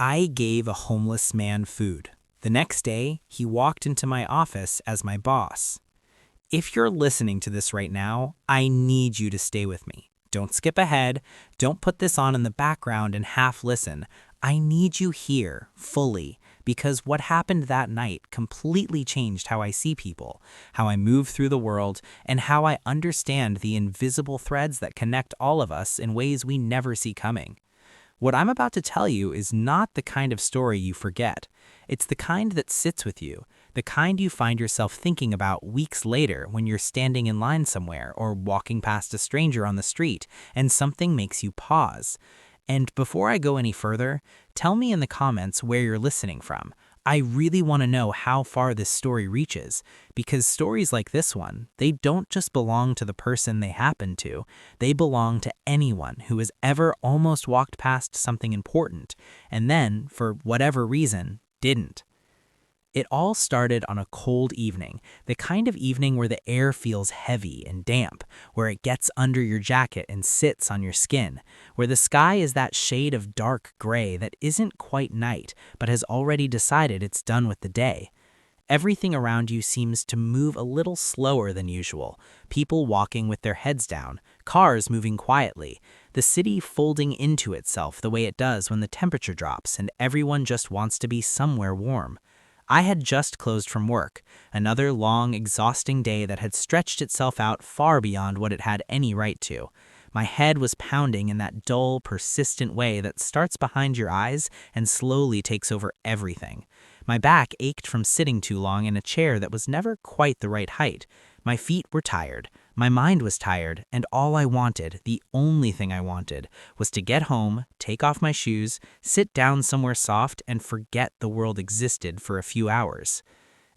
I gave a homeless man food. The next day, he walked into my office as my boss. If you're listening to this right now, I need you to stay with me. Don't skip ahead. Don't put this on in the background and half listen. I need you here, fully, because what happened that night completely changed how I see people, how I move through the world, and how I understand the invisible threads that connect all of us in ways we never see coming. What I'm about to tell you is not the kind of story you forget. It's the kind that sits with you, the kind you find yourself thinking about weeks later when you're standing in line somewhere or walking past a stranger on the street and something makes you pause. And before I go any further, tell me in the comments where you're listening from. I really want to know how far this story reaches, because stories like this one, they don't just belong to the person they happen to, they belong to anyone who has ever almost walked past something important, and then, for whatever reason, didn't. It all started on a cold evening, the kind of evening where the air feels heavy and damp, where it gets under your jacket and sits on your skin, where the sky is that shade of dark gray that isn't quite night, but has already decided it's done with the day. Everything around you seems to move a little slower than usual, people walking with their heads down, cars moving quietly, the city folding into itself the way it does when the temperature drops and everyone just wants to be somewhere warm. I had just closed from work, another long, exhausting day that had stretched itself out far beyond what it had any right to. My head was pounding in that dull, persistent way that starts behind your eyes and slowly takes over everything. My back ached from sitting too long in a chair that was never quite the right height. My feet were tired. My mind was tired, and all I wanted, the only thing I wanted, was to get home, take off my shoes, sit down somewhere soft, and forget the world existed for a few hours.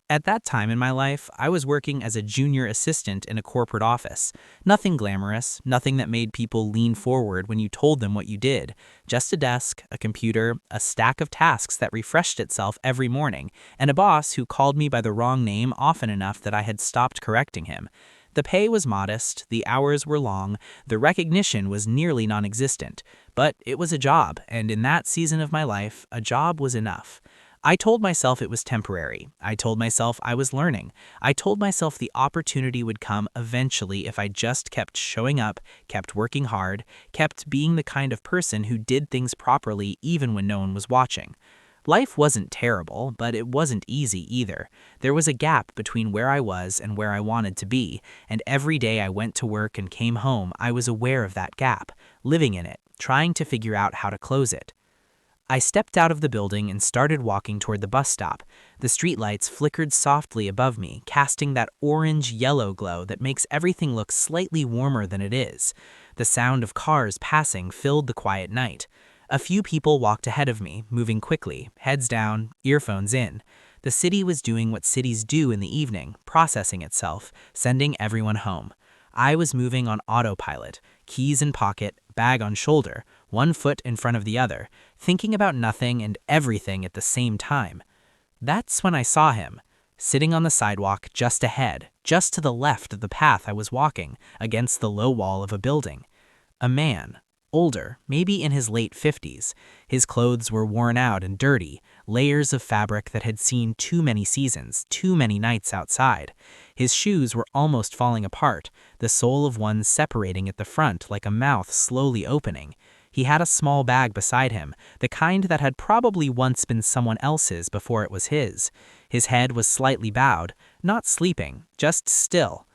At that time in my life, I was working as a junior assistant in a corporate office. Nothing glamorous, nothing that made people lean forward when you told them what you did. Just a desk, a computer, a stack of tasks that refreshed itself every morning, and a boss who called me by the wrong name often enough that I had stopped correcting him. The pay was modest, the hours were long, the recognition was nearly non-existent. But it was a job, and in that season of my life, a job was enough. I told myself it was temporary. I told myself I was learning. I told myself the opportunity would come eventually if I just kept showing up, kept working hard, kept being the kind of person who did things properly even when no one was watching. Life wasn't terrible, but it wasn't easy either. There was a gap between where I was and where I wanted to be, and every day I went to work and came home, I was aware of that gap, living in it, trying to figure out how to close it. I stepped out of the building and started walking toward the bus stop. The streetlights flickered softly above me, casting that orange-yellow glow that makes everything look slightly warmer than it is. The sound of cars passing filled the quiet night. A few people walked ahead of me, moving quickly, heads down, earphones in. The city was doing what cities do in the evening, processing itself, sending everyone home. I was moving on autopilot, keys in pocket, bag on shoulder, one foot in front of the other, thinking about nothing and everything at the same time. That's when I saw him, sitting on the sidewalk just ahead, just to the left of the path I was walking, against the low wall of a building. A man. Older, maybe in his late 50s. His clothes were worn out and dirty, layers of fabric that had seen too many seasons, too many nights outside. His shoes were almost falling apart, the sole of one separating at the front like a mouth slowly opening. He had a small bag beside him, the kind that had probably once been someone else's before it was his. His head was slightly bowed, not sleeping, just still.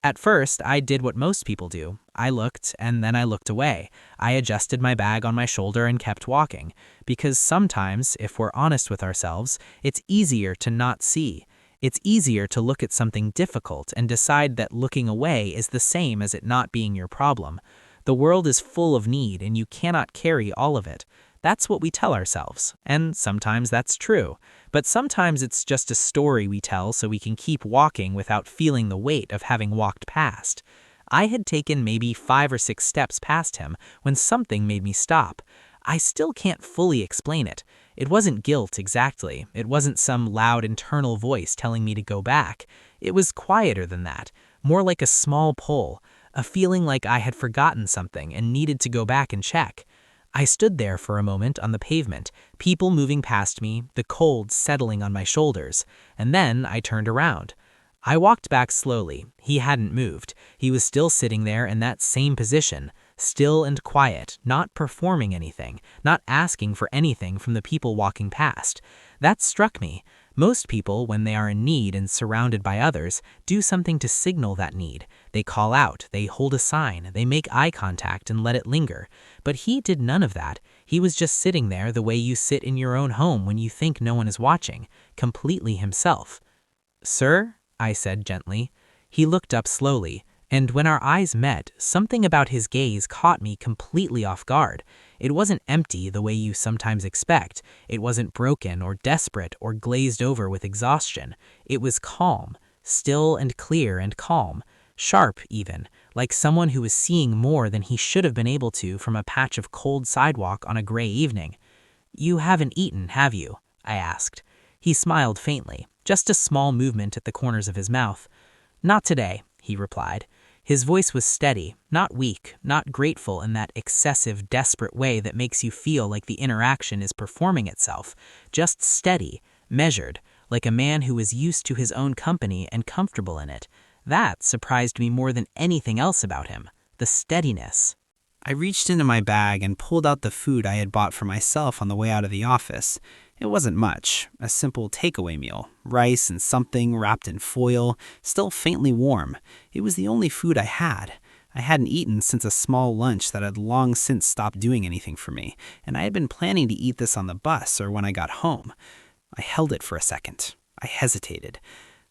At first, I did what most people do. I looked, and then I looked away. I adjusted my bag on my shoulder and kept walking. Because sometimes, if we're honest with ourselves, it's easier to not see. It's easier to look at something difficult and decide that looking away is the same as it not being your problem. The world is full of need, and you cannot carry all of it. That's what we tell ourselves, and sometimes that's true. But sometimes it's just a story we tell so we can keep walking without feeling the weight of having walked past. I had taken maybe 5 or 6 steps past him when something made me stop. I still can't fully explain it. It wasn't guilt exactly. It wasn't some loud internal voice telling me to go back. It was quieter than that, more like a small pull, a feeling like I had forgotten something and needed to go back and check. I stood there for a moment on the pavement, people moving past me, the cold settling on my shoulders, and then I turned around. I walked back slowly. He hadn't moved. He was still sitting there in that same position, still and quiet, not performing anything, not asking for anything from the people walking past. That struck me. Most people, when they are in need and surrounded by others, do something to signal that need. They call out, they hold a sign, they make eye contact and let it linger. But he did none of that. He was just sitting there the way you sit in your own home when you think no one is watching, completely himself. "Sir?" I said gently. He looked up slowly, and when our eyes met, something about his gaze caught me completely off guard. It wasn't empty the way you sometimes expect. It wasn't broken or desperate or glazed over with exhaustion. It was calm, still and clear and calm, sharp even, like someone who was seeing more than he should have been able to from a patch of cold sidewalk on a gray evening. "You haven't eaten, have you?" I asked. He smiled faintly, just a small movement at the corners of his mouth. "Not today," he replied. His voice was steady, not weak, not grateful in that excessive, desperate way that makes you feel like the interaction is performing itself, just steady, measured, like a man who is used to his own company and comfortable in it. That surprised me more than anything else about him, the steadiness. I reached into my bag and pulled out the food I had bought for myself on the way out of the office. It wasn't much, a simple takeaway meal, rice and something wrapped in foil, still faintly warm. It was the only food I had. I hadn't eaten since a small lunch that had long since stopped doing anything for me, and I had been planning to eat this on the bus or when I got home. I held it for a second. I hesitated.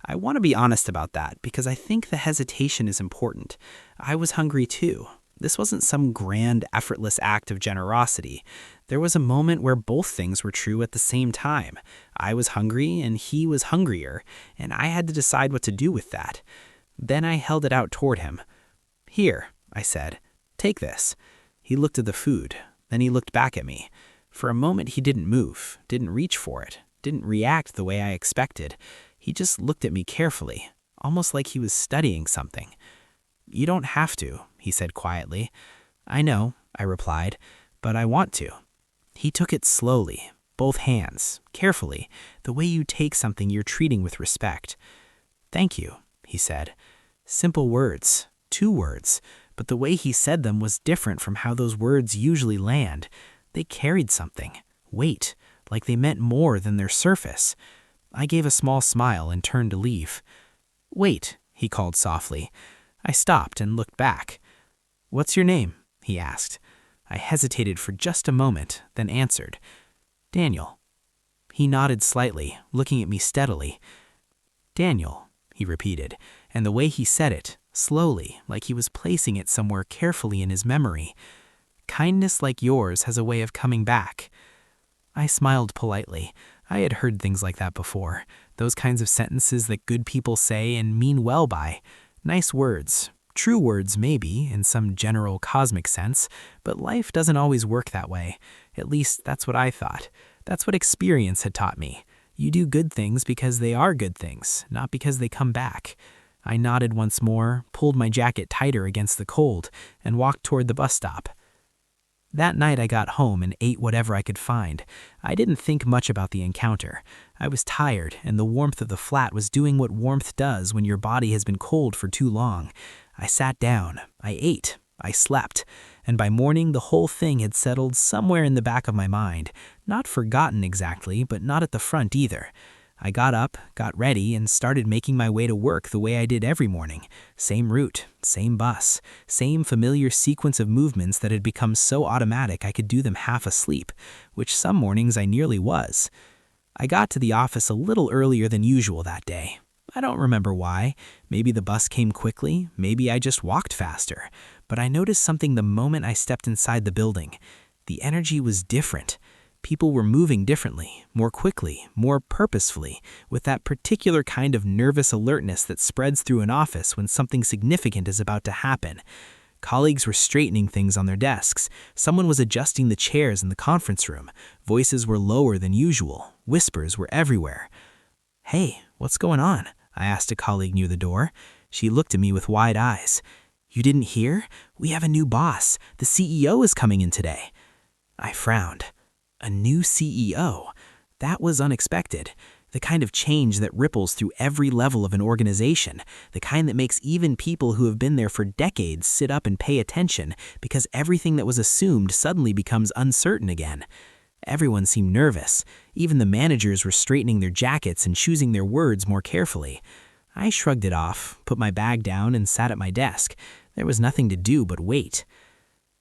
I want to be honest about that because I think the hesitation is important. I was hungry too. This wasn't some grand, effortless act of generosity. There was a moment where both things were true at the same time. I was hungry and he was hungrier, and I had to decide what to do with that. Then I held it out toward him. "Here," I said. "Take this." He looked at the food. Then he looked back at me. For a moment he didn't move, didn't reach for it, didn't react the way I expected. He just looked at me carefully, almost like he was studying something. "You don't have to," he said quietly. "I know," I replied, "but I want to." He took it slowly, both hands, carefully, the way you take something you're treating with respect. "Thank you," he said. Simple words, 2 words, but the way he said them was different from how those words usually land. They carried something, weight, like they meant more than their surface. I gave a small smile and turned to leave. "Wait," he called softly. I stopped and looked back. "What's your name?" he asked. I hesitated for just a moment, then answered, "Daniel." He nodded slightly, looking at me steadily. "Daniel," he repeated, and the way he said it, slowly, like he was placing it somewhere carefully in his memory. "Kindness like yours has a way of coming back." I smiled politely. I had heard things like that before, those kinds of sentences that good people say and mean well by. Nice words. True words, maybe, in some general cosmic sense, but life doesn't always work that way. At least, that's what I thought. That's what experience had taught me. You do good things because they are good things, not because they come back. I nodded once more, pulled my jacket tighter against the cold, and walked toward the bus stop. That night I got home and ate whatever I could find. I didn't think much about the encounter. I was tired, and the warmth of the flat was doing what warmth does when your body has been cold for too long. I sat down, I ate, I slept, and by morning the whole thing had settled somewhere in the back of my mind. Not forgotten exactly, but not at the front either. I got up, got ready, and started making my way to work the way I did every morning. Same route, same bus, same familiar sequence of movements that had become so automatic I could do them half asleep, which some mornings I nearly was. I got to the office a little earlier than usual that day. I don't remember why. Maybe the bus came quickly, maybe I just walked faster. But I noticed something the moment I stepped inside the building. The energy was different. People were moving differently, more quickly, more purposefully, with that particular kind of nervous alertness that spreads through an office when something significant is about to happen. Colleagues were straightening things on their desks. Someone was adjusting the chairs in the conference room. Voices were lower than usual. Whispers were everywhere. "Hey, what's going on?" I asked a colleague near the door. She looked at me with wide eyes. "You didn't hear? We have a new boss. The CEO is coming in today." I frowned. A new CEO? That was unexpected. The kind of change that ripples through every level of an organization, the kind that makes even people who have been there for decades sit up and pay attention because everything that was assumed suddenly becomes uncertain again. Everyone seemed nervous. Even the managers were straightening their jackets and choosing their words more carefully. I shrugged it off, put my bag down, and sat at my desk. There was nothing to do but wait.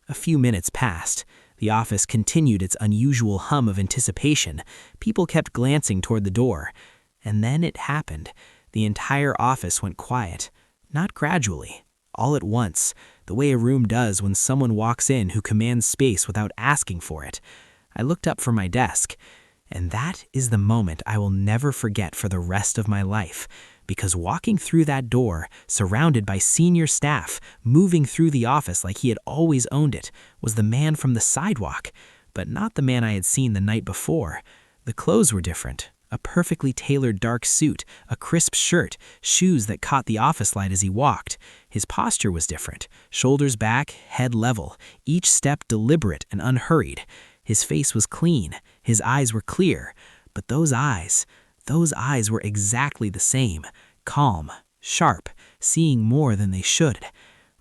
A few minutes passed. The office continued its unusual hum of anticipation. People kept glancing toward the door. And then it happened. The entire office went quiet. Not gradually. All at once, the way a room does when someone walks in who commands space without asking for it. I looked up from my desk. And that is the moment I will never forget for the rest of my life. Because walking through that door, surrounded by senior staff, moving through the office like he had always owned it, was the man from the sidewalk, but not the man I had seen the night before. The clothes were different. A perfectly tailored dark suit, a crisp shirt, shoes that caught the office light as he walked. His posture was different, shoulders back, head level, each step deliberate and unhurried. His face was clean, his eyes were clear, but those eyes were exactly the same, calm, sharp, seeing more than they should.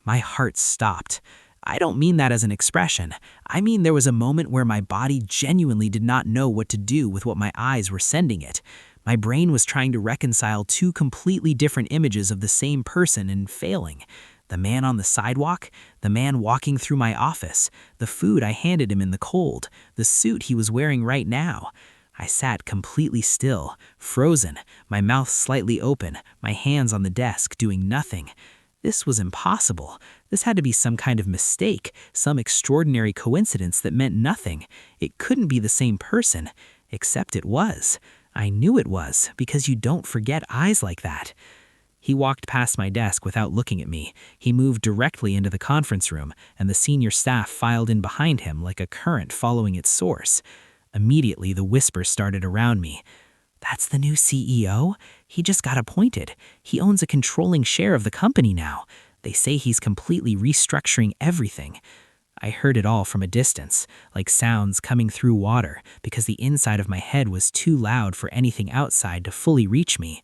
My heart stopped. I don't mean that as an expression. I mean there was a moment where my body genuinely did not know what to do with what my eyes were sending it. My brain was trying to reconcile two completely different images of the same person and failing. The man on the sidewalk, the man walking through my office, the food I handed him in the cold, the suit he was wearing right now. I sat completely still, frozen, my mouth slightly open, my hands on the desk, doing nothing. This was impossible. This had to be some kind of mistake, some extraordinary coincidence that meant nothing. It couldn't be the same person, except it was. I knew it was, because you don't forget eyes like that. He walked past my desk without looking at me. He moved directly into the conference room, and the senior staff filed in behind him like a current following its source. Immediately, the whispers started around me. That's the new CEO? He just got appointed. He owns a controlling share of the company now. They say he's completely restructuring everything. I heard it all from a distance, like sounds coming through water, because the inside of my head was too loud for anything outside to fully reach me.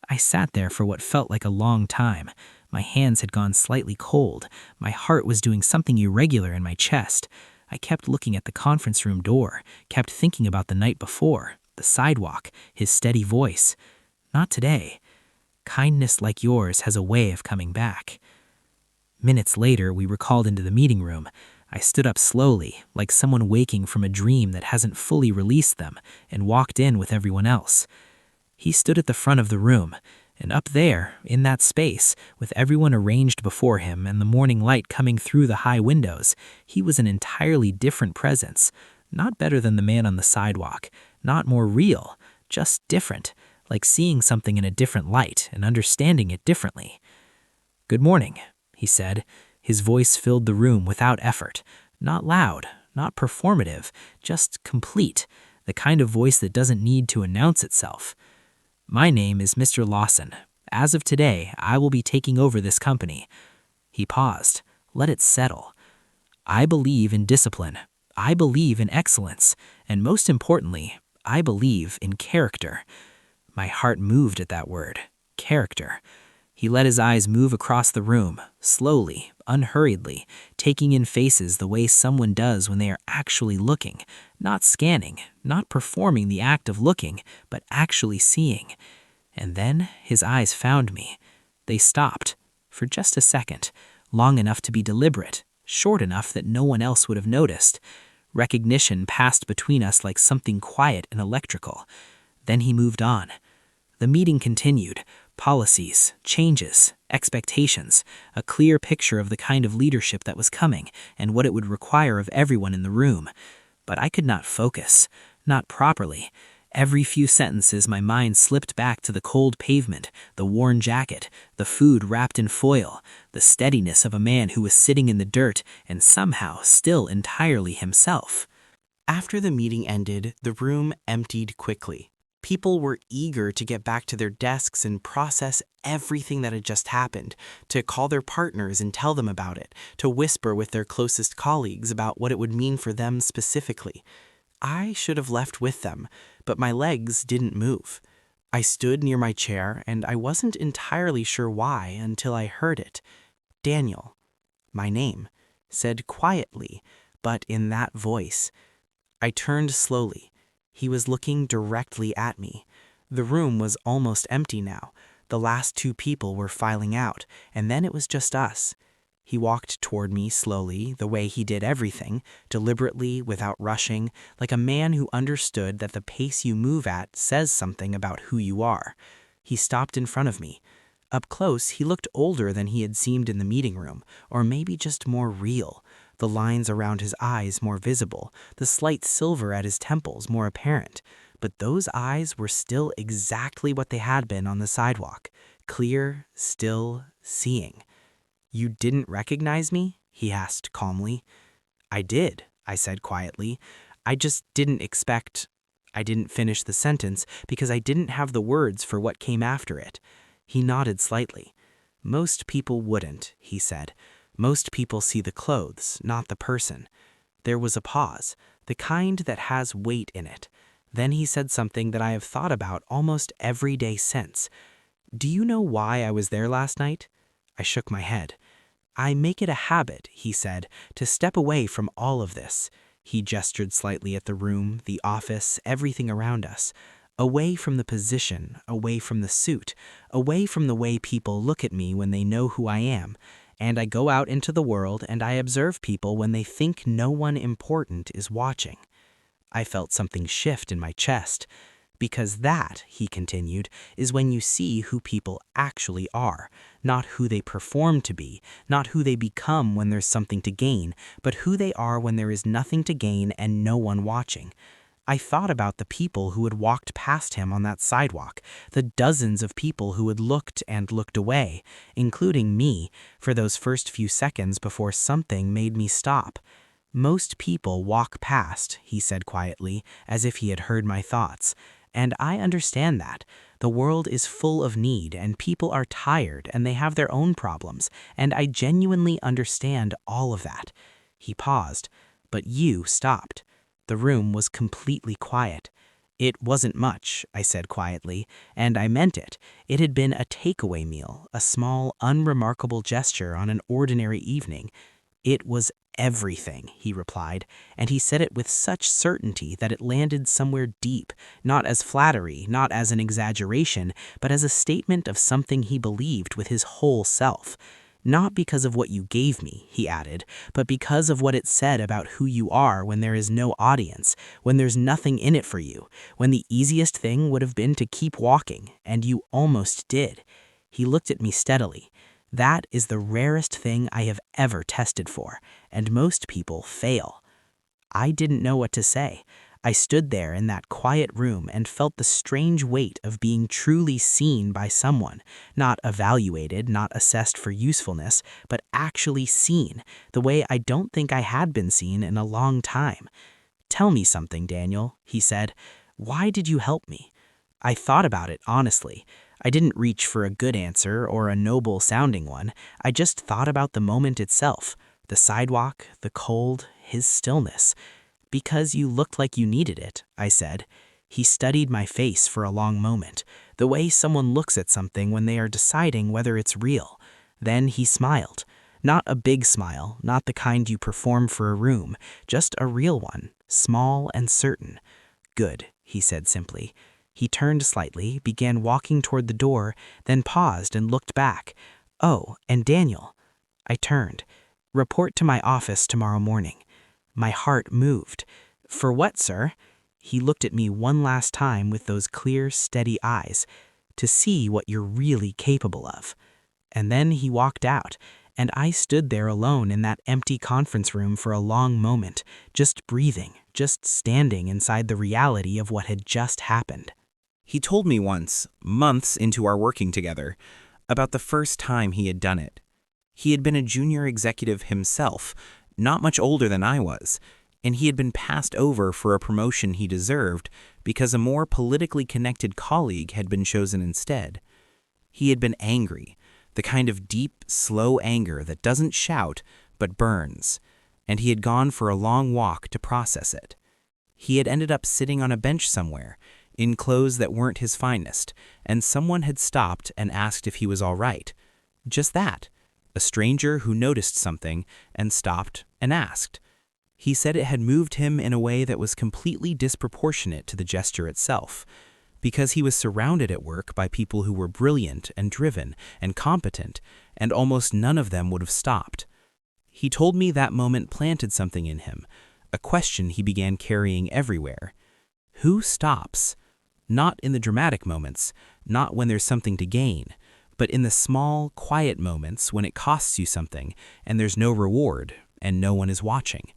I sat there for what felt like a long time. My hands had gone slightly cold. My heart was doing something irregular in my chest. I kept looking at the conference room door, kept thinking about the night before, the sidewalk, his steady voice. Not today. Kindness like yours has a way of coming back. Minutes later, we were called into the meeting room. I stood up slowly, like someone waking from a dream that hasn't fully released them, and walked in with everyone else. He stood at the front of the room, and up there, in that space, with everyone arranged before him and the morning light coming through the high windows, he was an entirely different presence. Not better than the man on the sidewalk, not more real, just different, like seeing something in a different light and understanding it differently. "Good morning," he said. His voice filled the room without effort. Not loud, not performative, just complete, the kind of voice that doesn't need to announce itself. "My name is Mr. Lawson. As of today, I will be taking over this company." He paused. Let it settle. "I believe in discipline. I believe in excellence. And most importantly, I believe in character." My heart moved at that word, character. He let his eyes move across the room, slowly, unhurriedly, taking in faces the way someone does when they are actually looking, not scanning, not performing the act of looking, but actually seeing. And then his eyes found me. They stopped, for just a second, long enough to be deliberate, short enough that no one else would have noticed. Recognition passed between us like something quiet and electrical. Then he moved on. The meeting continued. Policies, changes, expectations, a clear picture of the kind of leadership that was coming and what it would require of everyone in the room. But I could not focus, not properly. Every few sentences my mind slipped back to the cold pavement, the worn jacket, the food wrapped in foil, the steadiness of a man who was sitting in the dirt and somehow still entirely himself. After the meeting ended, the room emptied quickly. People were eager to get back to their desks and process everything that had just happened, to call their partners and tell them about it, to whisper with their closest colleagues about what it would mean for them specifically. I should have left with them, but my legs didn't move. I stood near my chair, and I wasn't entirely sure why until I heard it. Daniel, my name, said quietly, but in that voice. I turned slowly. He was looking directly at me. The room was almost empty now. The last two people were filing out, and then it was just us. He walked toward me slowly, the way he did everything, deliberately, without rushing, like a man who understood that the pace you move at says something about who you are. He stopped in front of me. Up close, he looked older than he had seemed in the meeting room, or maybe just more real. The lines around his eyes more visible, the slight silver at his temples more apparent. But those eyes were still exactly what they had been on the sidewalk, clear, still, seeing. "You didn't recognize me?" he asked calmly. "I did," I said quietly. "I just didn't expect—" I didn't finish the sentence because I didn't have the words for what came after it. He nodded slightly. "Most people wouldn't," he said. "Most people see the clothes, not the person." There was a pause, the kind that has weight in it. Then he said something that I have thought about almost every day since. "Do you know why I was there last night?" I shook my head. "I make it a habit," he said, "to step away from all of this." He gestured slightly at the room, the office, everything around us. Away from the position, away from the suit, away from the way people look at me when they know who I am. And I go out into the world and I observe people when they think no one important is watching. I felt something shift in my chest. Because that, he continued, is when you see who people actually are, not who they perform to be, not who they become when there's something to gain, but who they are when there is nothing to gain and no one watching. I thought about the people who had walked past him on that sidewalk, the dozens of people who had looked and looked away, including me, for those first few seconds before something made me stop. "Most people walk past," he said quietly, as if he had heard my thoughts. "And I understand that. The world is full of need, and people are tired, and they have their own problems, and I genuinely understand all of that." He paused, but you stopped. The room was completely quiet. "It wasn't much," I said quietly, and I meant it. It had been a takeaway meal, a small, unremarkable gesture on an ordinary evening. "It was everything," he replied, and he said it with such certainty that it landed somewhere deep, not as flattery, not as an exaggeration, but as a statement of something he believed with his whole self. "Not because of what you gave me," he added, "but because of what it said about who you are when there is no audience, when there's nothing in it for you, when the easiest thing would have been to keep walking, and you almost did." He looked at me steadily. "That is the rarest thing I have ever tested for, and most people fail." I didn't know what to say. I stood there in that quiet room and felt the strange weight of being truly seen by someone, not evaluated, not assessed for usefulness, but actually seen, the way I don't think I had been seen in a long time. "Tell me something, Daniel," he said. "Why did you help me?" I thought about it honestly. I didn't reach for a good answer or a noble-sounding one. I just thought about the moment itself, the sidewalk, the cold, his stillness. "Because you looked like you needed it," I said. He studied my face for a long moment, the way someone looks at something when they are deciding whether it's real. Then he smiled. Not a big smile, not the kind you perform for a room, just a real one, small and certain. "Good," he said simply. He turned slightly, began walking toward the door, then paused and looked back. "Oh, and Daniel." I turned. "Report to my office tomorrow morning." My heart moved. "For what, sir?" He looked at me one last time with those clear, steady eyes. "To see what you're really capable of." And then he walked out, and I stood there alone in that empty conference room for a long moment, just breathing, just standing inside the reality of what had just happened. He told me once, months into our working together, about the first time he had done it. He had been a junior executive himself, not much older than I was. and he had been passed over for a promotion he deserved because a more politically connected colleague had been chosen instead. He had been angry, the kind of deep, slow anger that doesn't shout but burns, and he had gone for a long walk to process it. He had ended up sitting on a bench somewhere, in clothes that weren't his finest, and someone had stopped and asked if he was all right. Just that, a stranger who noticed something and stopped and asked. He said it had moved him in a way that was completely disproportionate to the gesture itself, because he was surrounded at work by people who were brilliant and driven and competent, and almost none of them would have stopped. He told me that moment planted something in him, a question he began carrying everywhere. Who stops? Not in the dramatic moments, not when there's something to gain, but in the small, quiet moments when it costs you something and there's no reward and no one is watching.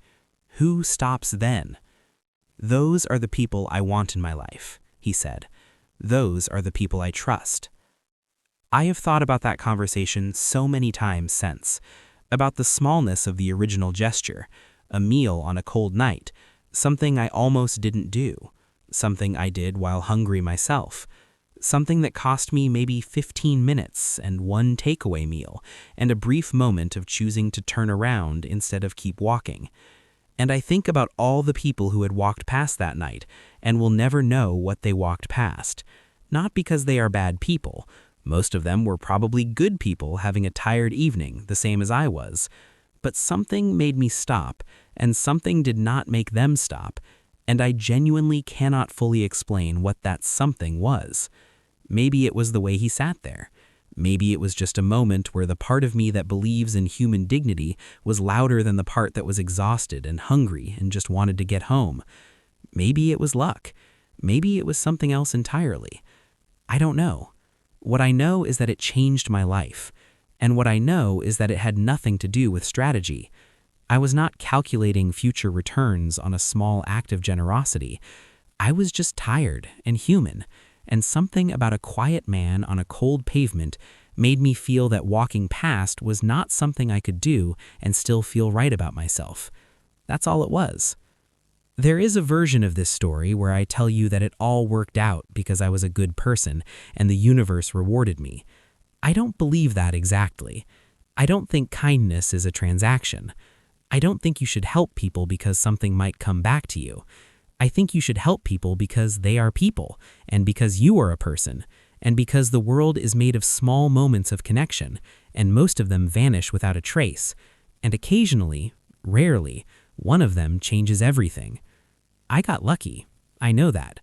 Who stops then? Those are the people I want in my life, he said. Those are the people I trust. I have thought about that conversation so many times since, about the smallness of the original gesture, a meal on a cold night, something I almost didn't do, something I did while hungry myself, something that cost me maybe 15 minutes and one takeaway meal and a brief moment of choosing to turn around instead of keep walking. And I think about all the people who had walked past that night and will never know what they walked past, not because they are bad people. Most of them were probably good people having a tired evening, the same as I was. But something made me stop, and something did not make them stop, and I genuinely cannot fully explain what that something was. Maybe it was the way he sat there. Maybe it was just a moment where the part of me that believes in human dignity was louder than the part that was exhausted and hungry and just wanted to get home. Maybe it was luck. Maybe it was something else entirely. I don't know. What I know is that it changed my life. And what I know is that it had nothing to do with strategy. I was not calculating future returns on a small act of generosity. I was just tired and human, and something about a quiet man on a cold pavement made me feel that walking past was not something I could do and still feel right about myself. That's all it was. There is a version of this story where I tell you that it all worked out because I was a good person and the universe rewarded me. I don't believe that exactly. I don't think kindness is a transaction. I don't think you should help people because something might come back to you. I think you should help people because they are people, and because you are a person, and because the world is made of small moments of connection, and most of them vanish without a trace, and occasionally, rarely, one of them changes everything. I got lucky. I know that.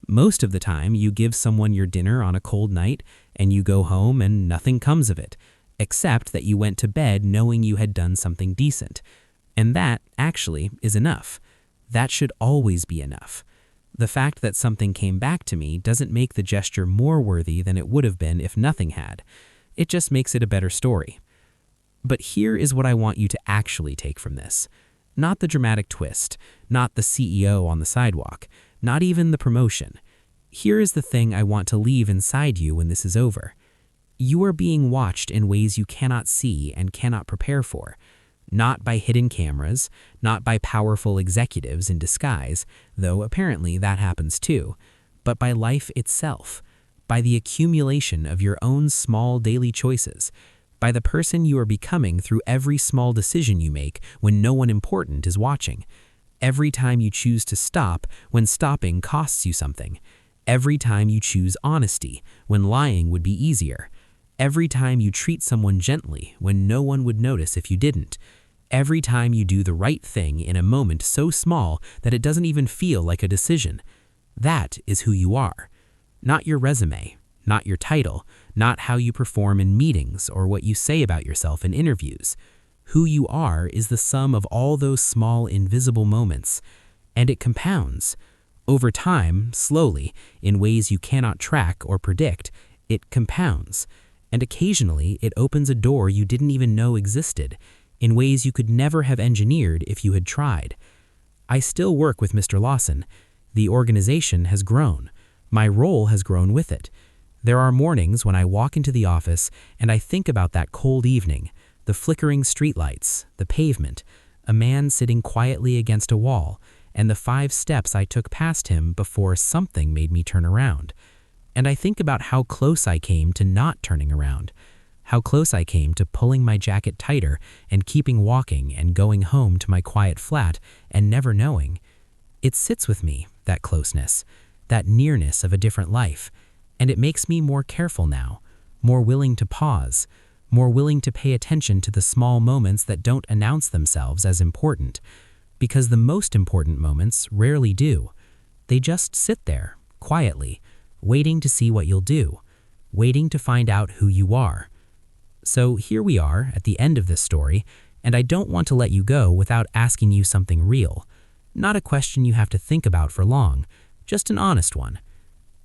Most of the time, you give someone your dinner on a cold night, and you go home and nothing comes of it, except that you went to bed knowing you had done something decent. And that, actually, is enough. That should always be enough. The fact that something came back to me doesn't make the gesture more worthy than it would have been if nothing had. It just makes it a better story. But here is what I want you to actually take from this. Not the dramatic twist, not the CEO on the sidewalk, not even the promotion. Here is the thing I want to leave inside you when this is over. You are being watched in ways you cannot see and cannot prepare for. Not by hidden cameras, not by powerful executives in disguise, though apparently that happens too, but by life itself, by the accumulation of your own small daily choices, by the person you are becoming through every small decision you make when no one important is watching, every time you choose to stop when stopping costs you something, every time you choose honesty when lying would be easier, every time you treat someone gently when no one would notice if you didn't, every time you do the right thing in a moment so small that it doesn't even feel like a decision. That is who you are. Not your resume, not your title, not how you perform in meetings or what you say about yourself in interviews. Who you are is the sum of all those small invisible moments, and it compounds. Over time, slowly, in ways you cannot track or predict, it compounds, and occasionally it opens a door you didn't even know existed, in ways you could never have engineered if you had tried. I still work with Mr. Lawson. The organization has grown. My role has grown with it. There are mornings when I walk into the office and I think about that cold evening, the flickering streetlights, the pavement, a man sitting quietly against a wall, and the 5 steps I took past him before something made me turn around. And I think about how close I came to not turning around, how close I came to pulling my jacket tighter and keeping walking and going home to my quiet flat and never knowing. It sits with me, that closeness, that nearness of a different life, and it makes me more careful now, more willing to pause, more willing to pay attention to the small moments that don't announce themselves as important, because the most important moments rarely do. They just sit there, quietly, waiting to see what you'll do, waiting to find out who you are. So here we are at the end of this story, and I don't want to let you go without asking you something real. Not a question you have to think about for long, just an honest one.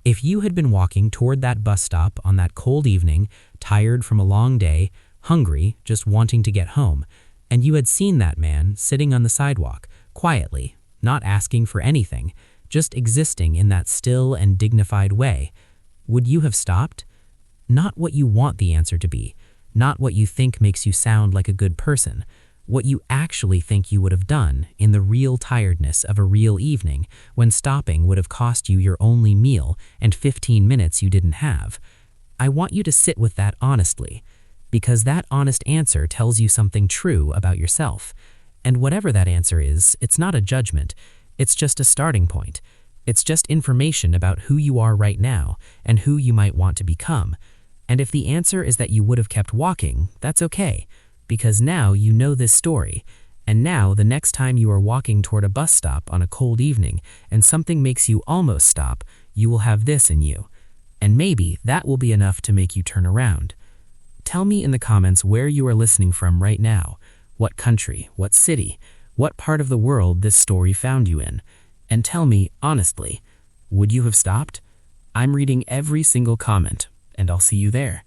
If you had been walking toward that bus stop on that cold evening, tired from a long day, hungry, just wanting to get home, and you had seen that man sitting on the sidewalk, quietly, not asking for anything, just existing in that still and dignified way, would you have stopped? Not what you want the answer to be, not what you think makes you sound like a good person, what you actually think you would have done in the real tiredness of a real evening when stopping would have cost you your only meal and 15 minutes you didn't have. I want you to sit with that honestly, because that honest answer tells you something true about yourself. And whatever that answer is, it's not a judgment, it's just a starting point. It's just information about who you are right now and who you might want to become. And if the answer is that you would have kept walking, that's okay, because now you know this story, and now the next time you are walking toward a bus stop on a cold evening and something makes you almost stop, you will have this in you. And maybe that will be enough to make you turn around. Tell me in the comments where you are listening from right now, what country, what city, what part of the world this story found you in, and tell me, honestly, would you have stopped? I'm reading every single comment, and I'll see you there.